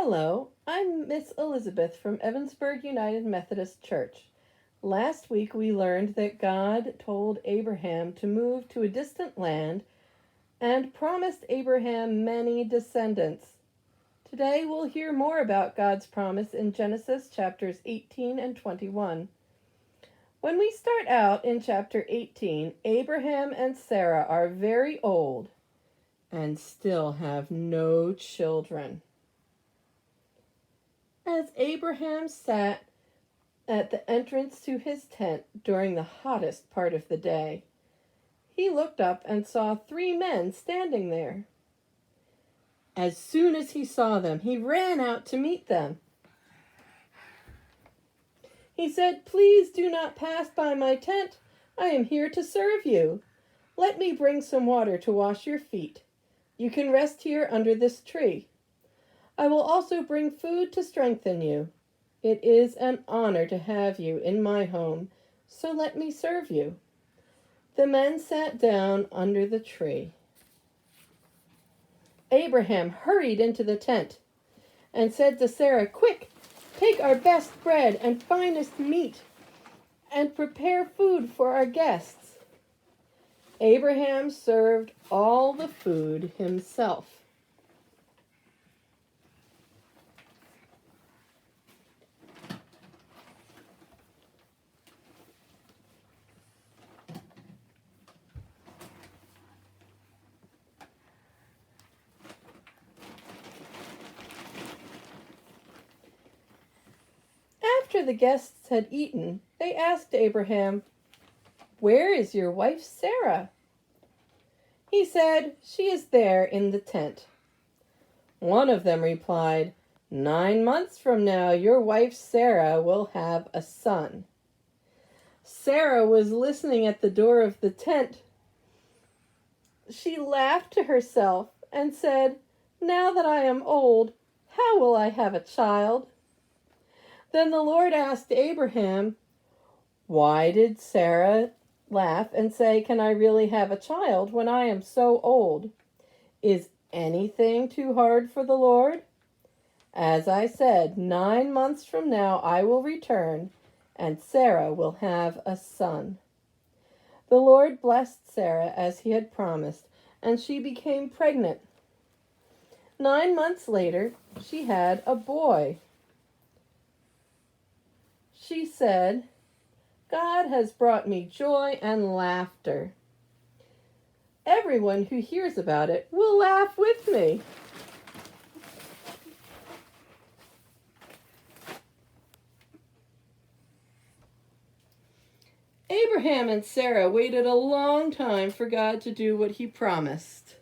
Hello, I'm Miss Elizabeth from Evansburg United Methodist Church. Last week we learned that God told Abraham to move to a distant land and promised Abraham many descendants. Today we'll hear more about God's promise in Genesis chapters 18 and 21. When we start out in chapter 18, Abraham and Sarah are very old and still have no children. As Abraham sat at the entrance to his tent during the hottest part of the day, he looked up and saw 3 men standing there. As soon as he saw them, he ran out to meet them. He said, "Please do not pass by my tent. I am here to serve you. Let me bring some water to wash your feet. You can rest here under this tree. I will also bring food to strengthen you. It is an honor to have you in my home, so let me serve you." The men sat down under the tree. Abraham hurried into the tent and said to Sarah, "Quick, take our best bread and finest meat and prepare food for our guests." Abraham served all the food himself. After the guests had eaten, they asked Abraham, "Where is your wife Sarah?" He said, "She is there in the tent." One of them replied, 9 months from now, your wife Sarah will have a son." Sarah was listening at the door of the tent. She laughed to herself and said, "Now that I am old, how will I have a child?" Then the Lord asked Abraham, "Why did Sarah laugh and say, 'Can I really have a child when I am so old?' Is anything too hard for the Lord? As I said, 9 months from now I will return, and Sarah will have a son." The Lord blessed Sarah as he had promised, and she became pregnant. 9 months later, she had a boy. She said, "God has brought me joy and laughter. Everyone who hears about it will laugh with me." Abraham and Sarah waited a long time for God to do what he promised.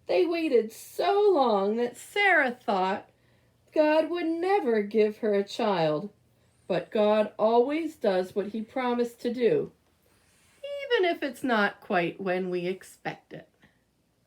They waited so long that Sarah thought God would never give her a child, but God always does what he promised to do, even if it's not quite when we expect it.